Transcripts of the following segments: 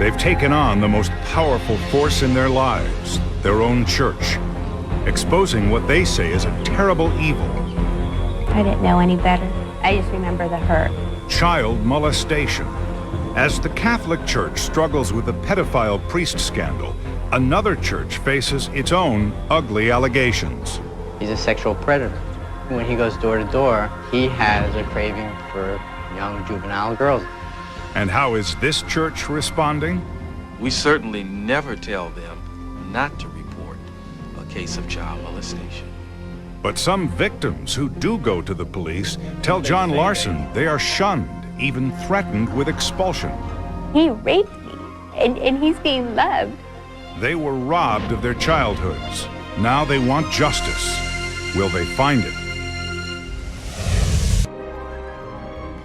They've taken on the most powerful force in their lives, their own church, exposing what they say is a terrible evil. I didn't know any better. I just remember the hurt. Child molestation. As the Catholic Church struggles with the pedophile priest scandal, another church faces its own ugly allegations. He's a sexual predator. When he goes door to door, he has a craving for young juvenile girls. And how is this church responding? We certainly never tell them not to report a case of child molestation. But some victims who do go to the police tell John Larson they are shunned, even threatened with expulsion. He raped me, and he's being loved. They were robbed of their childhoods. Now they want justice. Will they find it?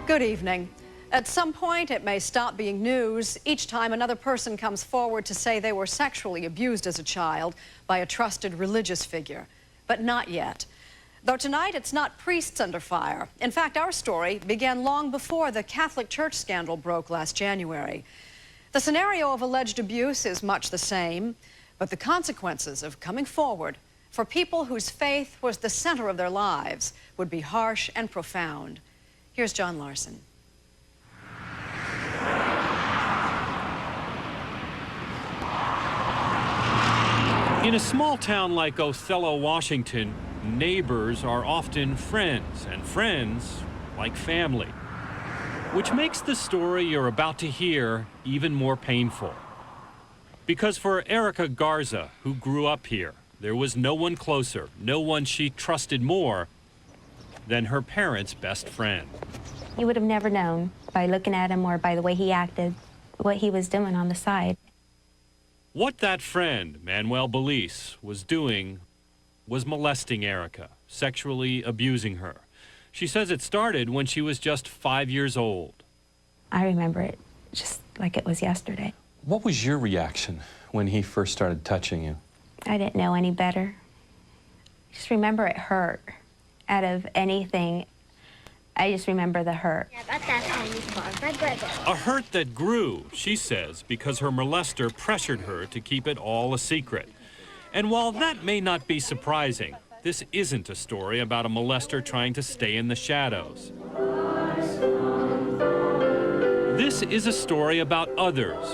Good evening. At some point, it may stop being news each time another person comes forward to say they were sexually abused as a child by a trusted religious figure. But not yet. Though tonight, it's not priests under fire. In fact, our story began long before the Catholic Church scandal broke last January. The scenario of alleged abuse is much the same, but the consequences of coming forward for people whose faith was the center of their lives would be harsh and profound. Here's John Larson. In a small town like Othello, Washington, neighbors are often friends, and friends like family, which makes the story you're about to hear even more painful. Because for Erica Garza, who grew up here, there was no one closer, no one she trusted more than her parents' best friend. You would have never known by looking at him or by the way he acted what he was doing on the side. What that friend, Manuel Belize, was doing was molesting Erica, sexually abusing her. She says it started when she was just 5 years old. I remember it just like it was yesterday. What was your reaction when he first started touching you? I didn't know any better. I just remember it hurt. Out of anything, I just remember the hurt. A hurt that grew, she says, because her molester pressured her to keep it all a secret. And while that may not be surprising, this isn't a story about a molester trying to stay in the shadows. This is a story about others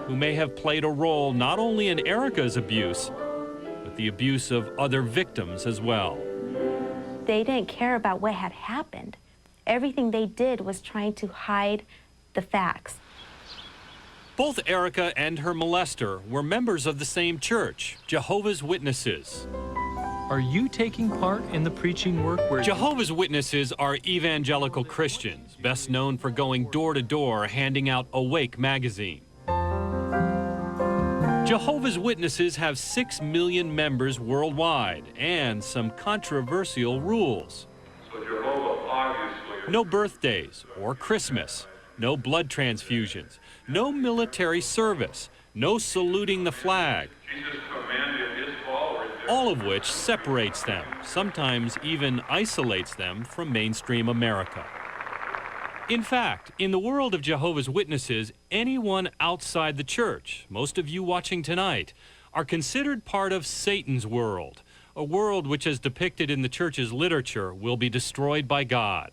who may have played a role not only in Erica's abuse, but the abuse of other victims as well. They didn't care about what had happened. Everything they did was trying to hide the facts. Both Erica and her molester were members of the same church, Jehovah's Witnesses. Are you taking part in the preaching work where... Jehovah's Witnesses are evangelical Christians, best known for going door to door handing out Awake magazine. Jehovah's Witnesses have 6 million members worldwide and some controversial rules. No birthdays or Christmas, no blood transfusions, no military service, no saluting the flag, all of which separates them, sometimes even isolates them from mainstream America. In fact, in the world of Jehovah's Witnesses, anyone outside the church, most of you watching tonight, are considered part of Satan's world, a world which, as depicted in the church's literature, will be destroyed by God.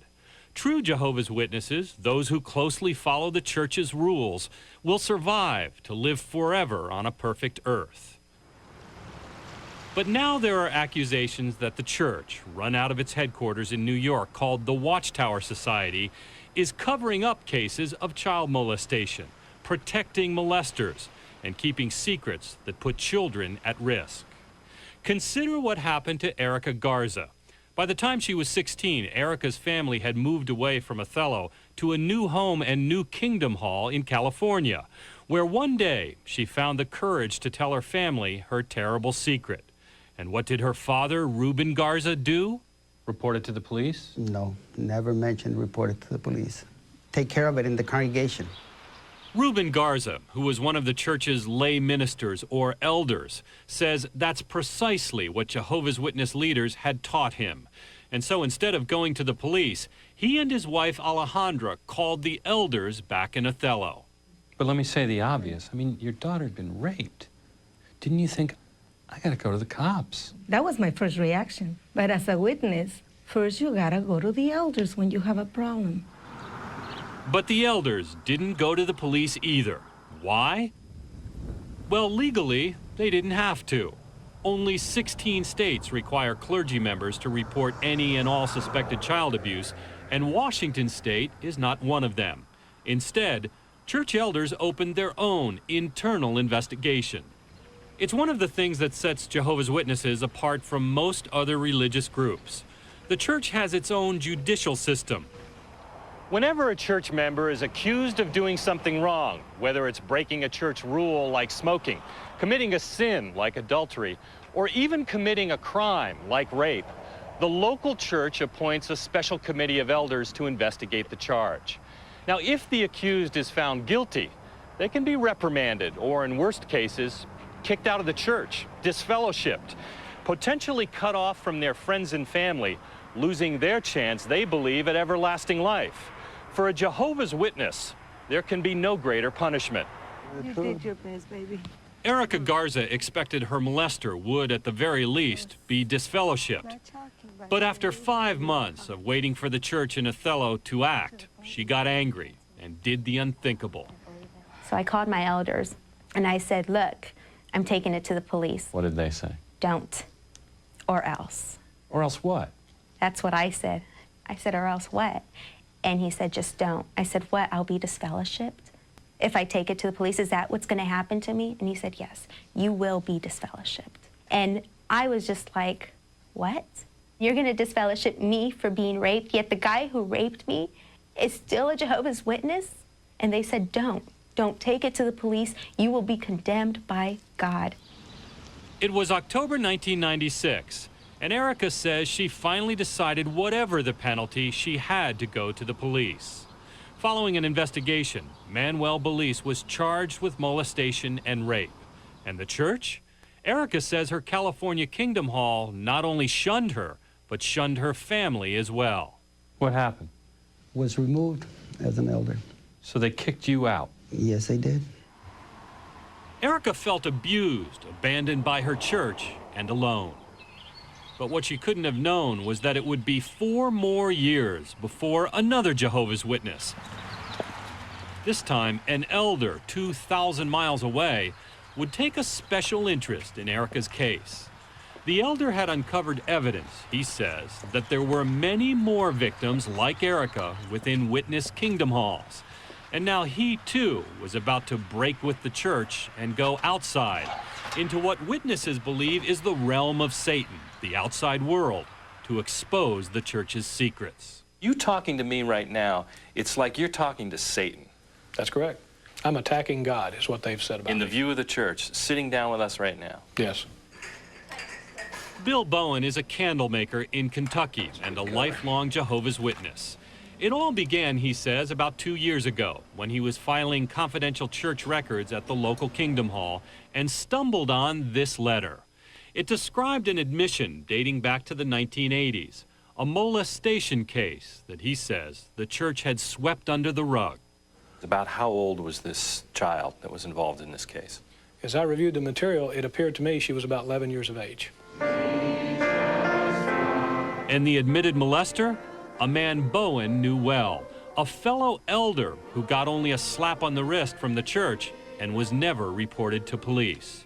True Jehovah's Witnesses, those who closely follow the church's rules, will survive to live forever on a perfect earth. But now there are accusations that the church, run out of its headquarters in New York, called the Watchtower Society, is covering up cases of child molestation, protecting molesters, and keeping secrets that put children at risk. Consider what happened to Erica Garza. By the time she was 16, Erica's family had moved away from Othello to a new home and new Kingdom Hall in California, where one day she found the courage to tell her family her terrible secret. And what did her father, Reuben Garza, do? Report it to the police? No, never mentioned report it to the police. Take care of it in the congregation. Reuben Garza, who was one of the church's lay ministers or elders, says that's precisely what Jehovah's Witness leaders had taught him. And so instead of going to the police, he and his wife Alejandra called the elders back in Othello. But let me say the obvious. I mean, your daughter had been raped. Didn't you think, I gotta go to the cops? That was my first reaction. But as a witness, first you gotta go to the elders when you have a problem. But the elders didn't go to the police either. Why? Well, legally, they didn't have to. Only 16 states require clergy members to report any and all suspected child abuse, and Washington State is not one of them. Instead, church elders opened their own internal investigation. It's one of the things that sets Jehovah's Witnesses apart from most other religious groups. The church has its own judicial system. Whenever a church member is accused of doing something wrong, whether it's breaking a church rule like smoking, committing a sin like adultery, or even committing a crime like rape, the local church appoints a special committee of elders to investigate the charge. Now, if the accused is found guilty, they can be reprimanded or, in worst cases, kicked out of the church, disfellowshipped, potentially cut off from their friends and family, losing their chance, they believe, at everlasting life. For a Jehovah's Witness, there can be no greater punishment. You did your best, baby. Erica Garza expected her molester would, at the very least, be disfellowshipped. But after 5 months of waiting for the church in Othello to act, she got angry and did the unthinkable. So I called my elders and I said, look, I'm taking it to the police. What did they say? Don't, or else. Or else what? That's what I said. I said, or else what? And he said, just don't. I said, what, I'll be disfellowshipped? If I take it to the police, is that what's gonna happen to me? And he said, yes, you will be disfellowshipped. And I was just like, what? You're gonna disfellowship me for being raped, yet the guy who raped me is still a Jehovah's Witness? And they said, don't take it to the police. You will be condemned by God. It was October 1996. And Erica says she finally decided whatever the penalty, she had to go to the police. Following an investigation, Manuel Belize was charged with molestation and rape. And the church? Erica says her California Kingdom Hall not only shunned her, but shunned her family as well. What happened? Was removed as an elder. So they kicked you out? Yes, they did. Erica felt abused, abandoned by her church, and alone. But what she couldn't have known was that it would be 4 more years before another Jehovah's Witness. This time, an elder 2,000 miles away would take a special interest in Erica's case. The elder had uncovered evidence, he says, that there were many more victims like Erica within witness kingdom halls. And now he, too, was about to break with the church and go outside into what witnesses believe is the realm of Satan, the outside world, to expose the church's secrets. You talking to me right now, it's like you're talking to Satan. That's correct. I'm attacking God, is what they've said about me. In the view of the church, sitting down with us right now. Yes. Bill Bowen is a candle maker in Kentucky and a lifelong Jehovah's Witness. It all began, he says, about 2 years ago when he was filing confidential church records at the local Kingdom Hall and stumbled on this letter. It described an admission dating back to the 1980s, a molestation case that he says the church had swept under the rug. About how old was this child that was involved in this case? As I reviewed the material, it appeared to me she was about 11 years of age. And the admitted molester? A man Bowen knew well, a fellow elder who got only a slap on the wrist from the church and was never reported to police.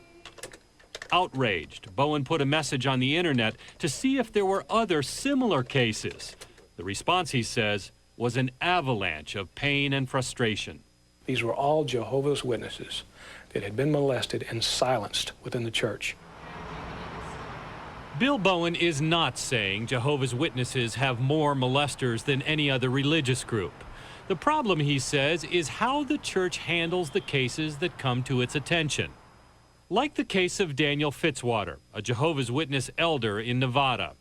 Outraged, Bowen put a message on the internet to see if there were other similar cases. The response, he says, was an avalanche of pain and frustration. These were all Jehovah's Witnesses that had been molested and silenced within the church. Bill Bowen is not saying Jehovah's Witnesses have more molesters than any other religious group. The problem, he says, is how the church handles the cases that come to its attention. Like the case of Daniel Fitzwater, a Jehovah's Witness elder in Nevada.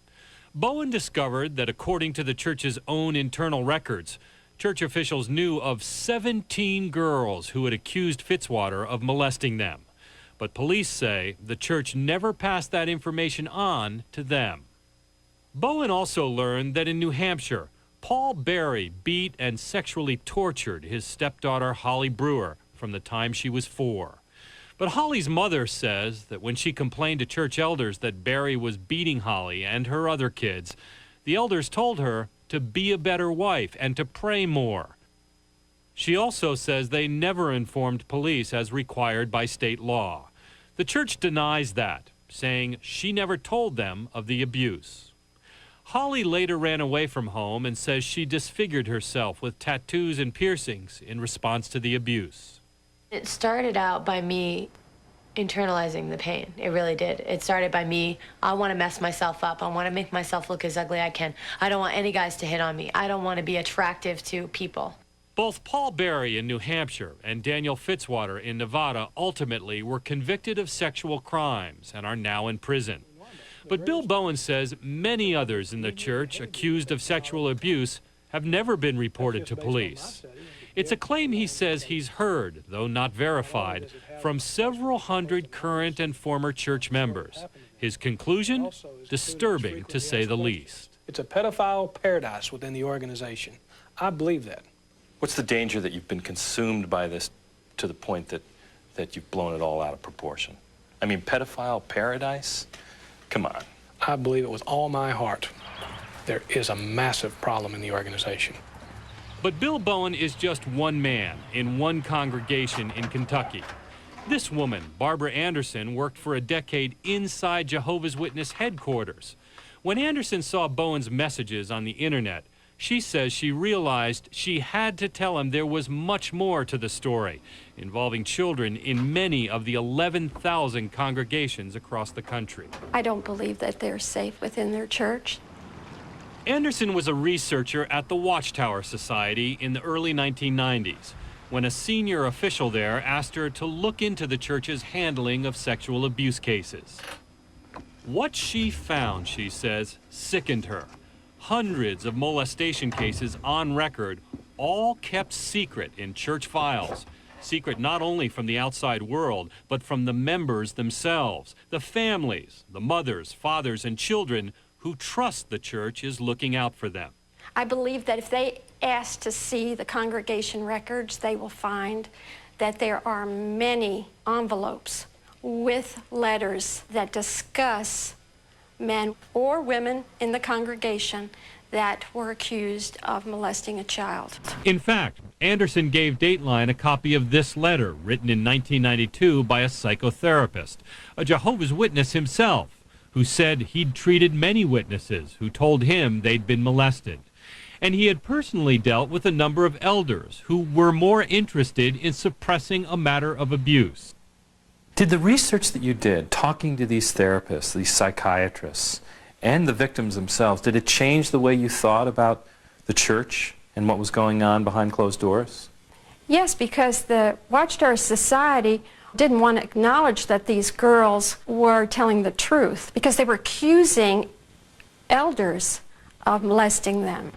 Bowen discovered that according to the church's own internal records, church officials knew of 17 girls who had accused Fitzwater of molesting them. But police say the church never passed that information on to them. Bowen also learned that in New Hampshire, Paul Berry beat and sexually tortured his stepdaughter Holly Brewer from the time she was 4. But Holly's mother says that when she complained to church elders that Barry was beating Holly and her other kids, the elders told her to be a better wife and to pray more. She also says they never informed police as required by state law. The church denies that, saying she never told them of the abuse. Holly later ran away from home and says she disfigured herself with tattoos and piercings in response to the abuse. It started out by me internalizing the pain. It really did. It started by me, I want to mess myself up. I want to make myself look as ugly as I can. I don't want any guys to hit on me. I don't want to be attractive to people. Both Paul Barry in New Hampshire and Daniel Fitzwater in Nevada ultimately were convicted of sexual crimes and are now in prison. But Bill Bowen says many others in the church accused of sexual abuse have never been reported to police. It's a claim he says he's heard, though not verified, from several hundred current and former church members. His conclusion? Disturbing, to say the least. It's a pedophile paradise within the organization. I believe that. What's the danger that you've been consumed by this to the point that you've blown it all out of proportion? I mean, pedophile paradise? Come on. I believe it with all my heart. There is a massive problem in the organization. But Bill Bowen is just one man in one congregation in Kentucky. This woman, Barbara Anderson, worked for a decade inside Jehovah's Witness headquarters. When Anderson saw Bowen's messages on the internet, she says she realized she had to tell him there was much more to the story, involving children in many of the 11,000 congregations across the country. I don't believe that they're safe within their church. Anderson was a researcher at the Watchtower Society in the early 1990s, when a senior official there asked her to look into the church's handling of sexual abuse cases. What she found, she says, sickened her. Hundreds of molestation cases on record, all kept secret in church files. Secret not only from the outside world, but from the members themselves, the families, the mothers, fathers, and children who trust the church is looking out for them. I believe that if they ask to see the congregation records, they will find that there are many envelopes with letters that discuss men or women in the congregation that were accused of molesting a child. In fact, Anderson gave Dateline a copy of this letter, written in 1992 by a psychotherapist, a Jehovah's Witness himself, who said he'd treated many witnesses who told him they'd been molested. And he had personally dealt with a number of elders who were more interested in suppressing a matter of abuse. Did the research that you did, talking to these therapists, these psychiatrists, and the victims themselves, did it change the way you thought about the church and what was going on behind closed doors? Yes, because the Watchtower Society didn't want to acknowledge that these girls were telling the truth because they were accusing elders of molesting them.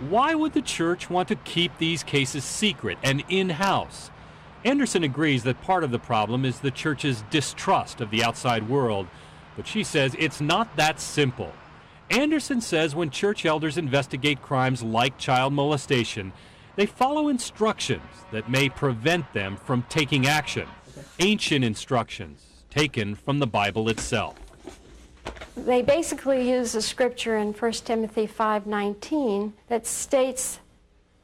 Why would the church want to keep these cases secret and in-house? Anderson agrees that part of the problem is the church's distrust of the outside world, but she says it's not that simple. Anderson says when church elders investigate crimes like child molestation, they follow instructions that may prevent them from taking action. Ancient instructions taken from the Bible itself. They basically use a scripture in 1 Timothy 5:19 that states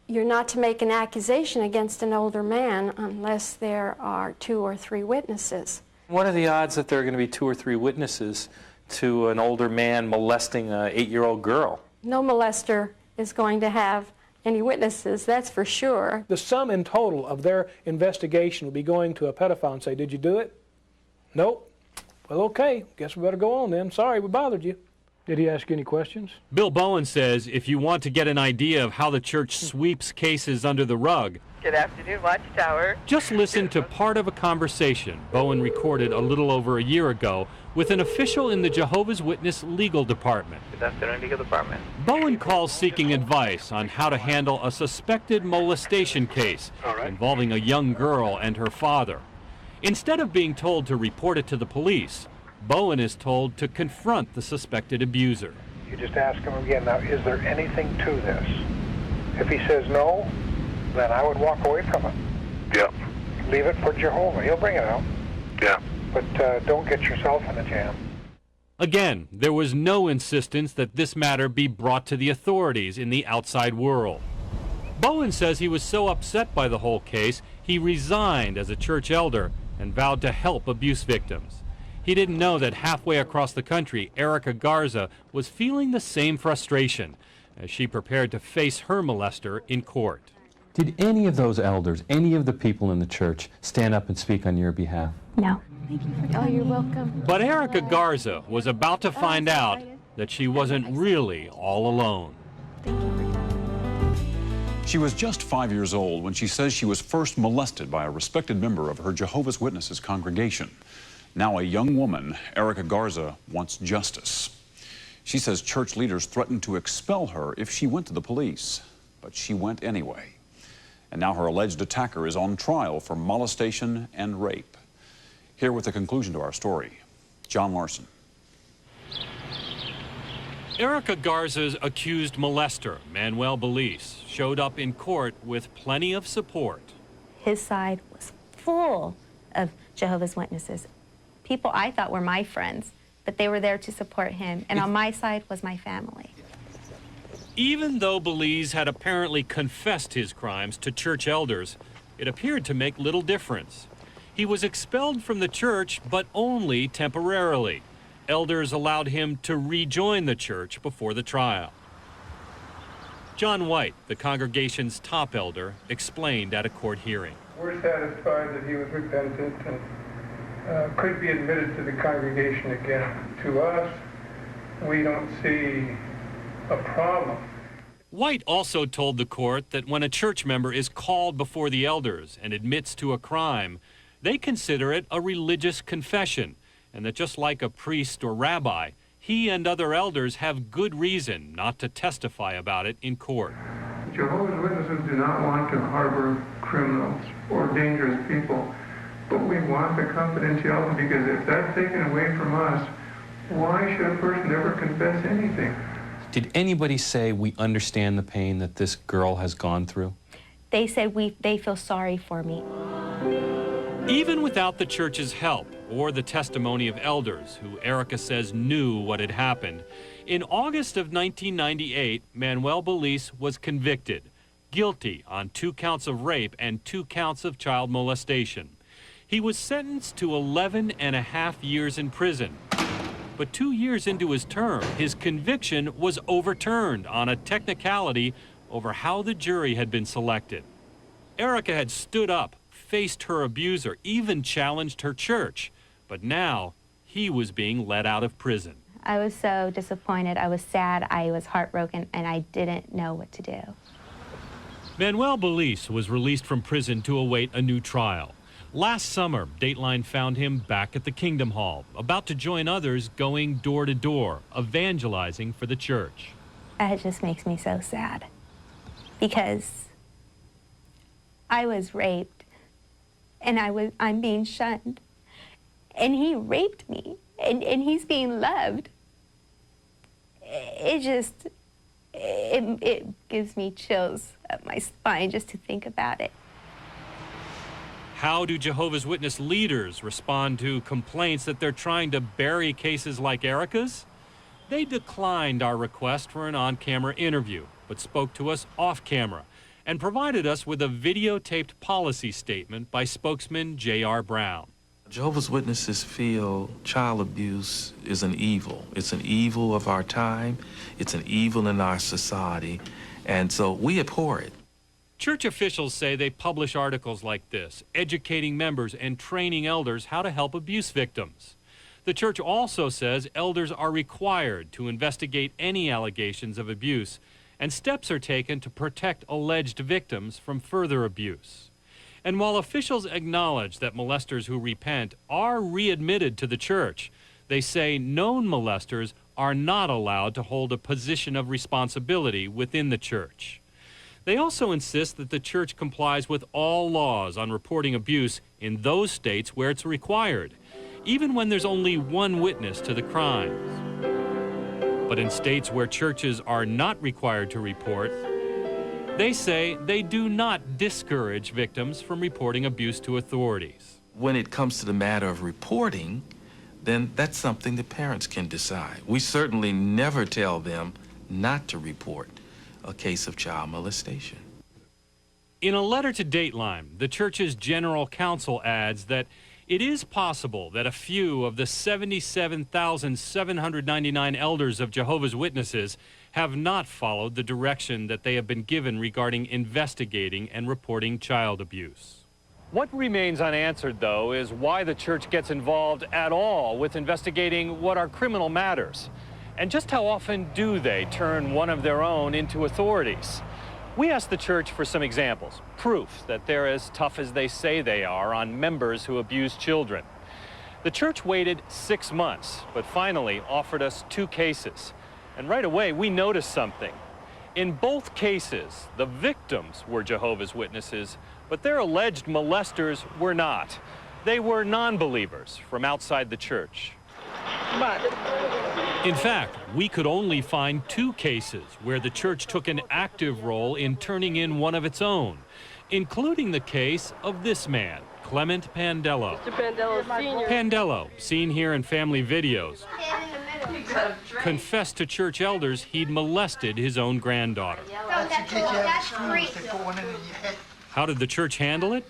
you're not to make an accusation against an older man unless there are 2 or 3 witnesses. What are the odds that there are going to be 2 or 3 witnesses to an older man molesting an 8-year-old girl? No molester is going to have any witnesses, that's for sure. The sum in total of their investigation would be going to a pedophile and say, did you do it? Nope. Well, okay, guess we better go on then. Sorry we bothered you. Did he ask any questions? Bill Bowen says if you want to get an idea of how the church sweeps cases under the rug, Good afternoon, Watchtower. just listen to part of a conversation Bowen recorded a little over a year ago with an official in the Jehovah's Witness legal department. Good afternoon, legal department. Bowen calls seeking advice on how to handle a suspected molestation case involving a young girl and her father. Instead of being told to report it to the police, Bowen is told to confront the suspected abuser. You just ask him again, now, is there anything to this? If he says no, then I would walk away from it. Yeah. Leave it for Jehovah. He'll bring it out. Yeah. But don't get yourself in a jam. Again, there was no insistence that this matter be brought to the authorities in the outside world. Bowen says he was so upset by the whole case, he resigned as a church elder and vowed to help abuse victims. He didn't know that halfway across the country, Erica Garza was feeling the same frustration as she prepared to face her molester in court. Did any of those elders, any of the people in the church, stand up and speak on your behalf? No. Oh, you're welcome. But Erica Garza was about to find out that she wasn't really all alone. She was just 5 years old when she says she was first molested by a respected member of her Jehovah's Witnesses congregation. Now a young woman, Erica Garza, wants justice. She says church leaders threatened to expel her if she went to the police, but she went anyway. And now her alleged attacker is on trial for molestation and rape. Here with the conclusion to our story, John Larson. Erica Garza's accused molester, Manuel Belize, showed up in court with plenty of support. His side was full of Jehovah's Witnesses. People I thought were my friends, but they were there to support him. And on my side was my family. Even though Belize had apparently confessed his crimes to church elders, it appeared to make little difference. He was expelled from the church, but only temporarily. Elders allowed him to rejoin the church before the trial. John White, the congregation's top elder, explained at a court hearing. We're satisfied that he was repentant and could be admitted to the congregation again. To us, we don't see a problem. White also told the court that when a church member is called before the elders and admits to a crime, they consider it a religious confession, and that just like a priest or rabbi, he and other elders have good reason not to testify about it in court. Jehovah's Witnesses do not want to harbor criminals or dangerous people, but we want the confidentiality, because if that's taken away from us, why should a person ever confess anything? Did anybody say, we understand the pain that this girl has gone through? They said they feel sorry for me. Even without the church's help or the testimony of elders who Erica says knew what had happened, in August of 1998, Manuel Belize was convicted, guilty on 2 counts of rape and 2 counts of child molestation. He was sentenced to 11.5 years in prison. But 2 years into his term, his conviction was overturned on a technicality over how the jury had been selected. Erica had stood up, faced her abuser, even challenged her church. But now, he was being let out of prison. I was so disappointed. I was sad. I was heartbroken, and I didn't know what to do. Manuel Belize was released from prison to await a new trial. Last summer, Dateline found him back at the Kingdom Hall, about to join others going door to door, evangelizing for the church. It just makes me so sad, because I was raped, and I'm being shunned, and he raped me, and he's being loved. It gives me chills up my spine just to think about it. How do Jehovah's Witness leaders respond to complaints that they're trying to bury cases like Erica's? They declined our request for an on-camera interview, but spoke to us off-camera and provided us with a videotaped policy statement by spokesman J.R. Brown. Jehovah's Witnesses feel child abuse is an evil. It's an evil of our time. It's an evil in our society. And so we abhor it. Church officials say they publish articles like this, educating members and training elders how to help abuse victims. The church also says elders are required to investigate any allegations of abuse, and steps are taken to protect alleged victims from further abuse. And while officials acknowledge that molesters who repent are readmitted to the church, they say known molesters are not allowed to hold a position of responsibility within the church. They also insist that the church complies with all laws on reporting abuse in those states where it's required, even when there's only one witness to the crimes. But in states where churches are not required to report, They say they do not discourage victims from reporting abuse to authorities. When it comes to the matter of reporting, then that's something the parents can decide. We certainly never tell them not to report a case of child molestation. In a letter to Dateline, the church's general counsel adds that it is possible that a few of the 77,799 elders of Jehovah's Witnesses have not followed the direction that they have been given regarding investigating and reporting child abuse. What remains unanswered, though, is why the church gets involved at all with investigating what are criminal matters. And just how often do they turn one of their own into authorities? We asked the church for some examples, proof that they're as tough as they say they are on members who abuse children. The church waited 6 months, but finally offered us 2 cases. And right away, we noticed something. In both cases, the victims were Jehovah's Witnesses, but their alleged molesters were not. They were non-believers from outside the church. In fact, we could only find 2 cases where the church took an active role in turning in one of its own, including the case of this man, Clement Pandello. Mr. Pandello Sr. Pandello, seen here in family videos, confessed to church elders he'd molested his own granddaughter. How did the church handle it?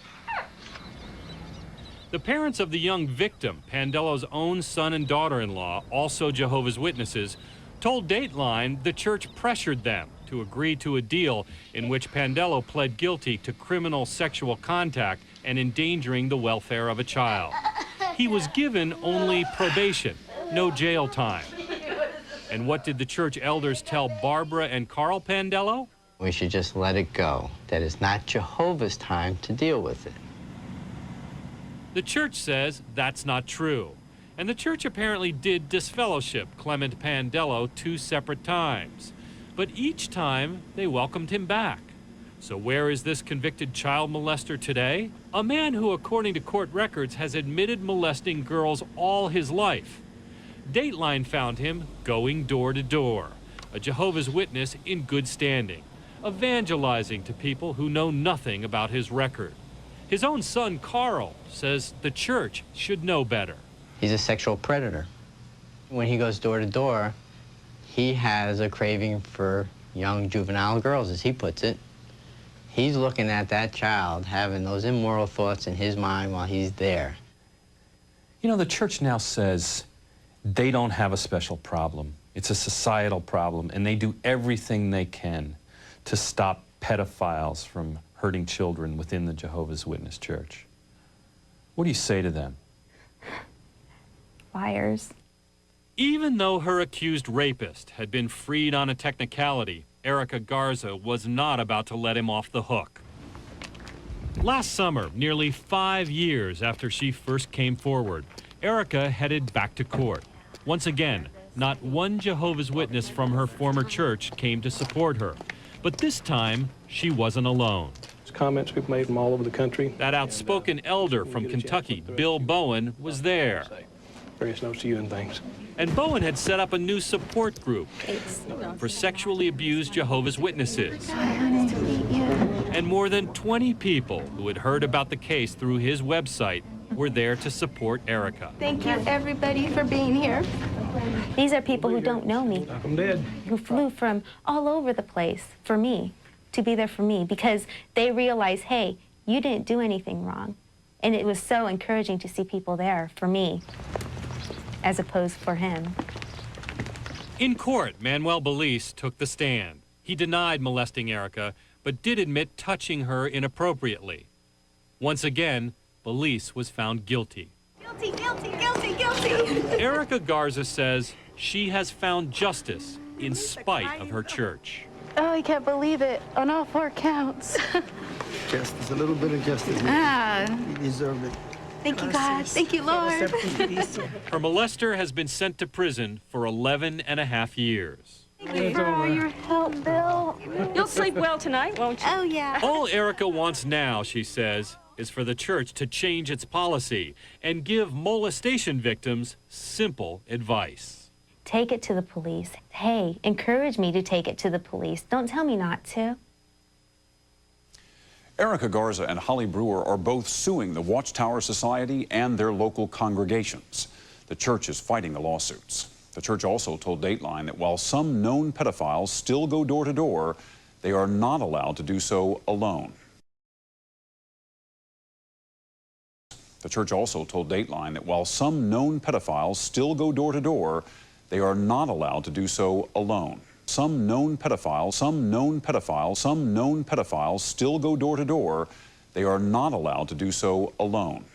The parents of the young victim, Pandello's own son and daughter-in-law, also Jehovah's Witnesses, told Dateline the church pressured them to agree to a deal in which Pandello pled guilty to criminal sexual contact and endangering the welfare of a child. He was given only probation, no jail time. And what did the church elders tell Barbara and Carl Pandello? We should just let it go, that it's not Jehovah's time to deal with it. The church says that's not true. And the church apparently did disfellowship Clement Pandello 2 separate times. But each time, they welcomed him back. So where is this convicted child molester today? A man who, according to court records, has admitted molesting girls all his life. Dateline found him going door to door, a Jehovah's Witness in good standing, evangelizing to people who know nothing about his record. His own son, Carl, says the church should know better. He's a sexual predator. When he goes door to door, he has a craving for young juvenile girls, as he puts it. He's looking at that child, having those immoral thoughts in his mind while he's there. You know, the church now says they don't have a special problem. It's a societal problem, and they do everything they can to stop pedophiles from hurting children within the Jehovah's Witness Church. What do you say to them? Liars. Even though her accused rapist had been freed on a technicality, Erica Garza was not about to let him off the hook. Last summer, nearly 5 years after she first came forward, Erica headed back to court. Once again, not one Jehovah's Witness from her former church came to support her. But this time, she wasn't alone. There's comments we've made from all over the country. That outspoken elder from Kentucky, Bill Bowen, was there. Various notes to you and things. And Bowen had set up a new support group for sexually abused Jehovah's Witnesses. And more than 20 people who had heard about the case through his website were there to support Erica. Thank you, everybody, for being here. These are people who don't know me, I'm dead. who flew from all over the place for me, to be there for me, because they realize, hey, you didn't do anything wrong. And it was so encouraging to see people there for me, as opposed for him. In court, Manuel Belize took the stand. He denied molesting Erica, but did admit touching her inappropriately. Once again, Belize was found guilty. Guilty, guilty, guilty, guilty. Erica Garza says she has found justice in spite of her church. Oh, I can't believe it. On all 4 counts. Justice, a little bit of justice. You deserve it. Thank you, God. Thank you, Lord. Her molester has been sent to prison for 11.5 years. Thank you for all your help, Bill. You'll sleep well tonight, won't you? Oh, yeah. All Erica wants now, she says, is for the church to change its policy and give molestation victims simple advice. Take it to the police. Hey, encourage me to take it to the police. Don't tell me not to. Erica Garza and Holly Brewer are both suing the Watchtower Society and their local congregations. The church is fighting the lawsuits. The church also told Dateline that while some known pedophiles still go door to door, they are not allowed to do so alone. The church also told Dateline that while some known pedophiles still go door to door, they are not allowed to do so alone. Some known pedophiles still go door to door. They are not allowed to do so alone.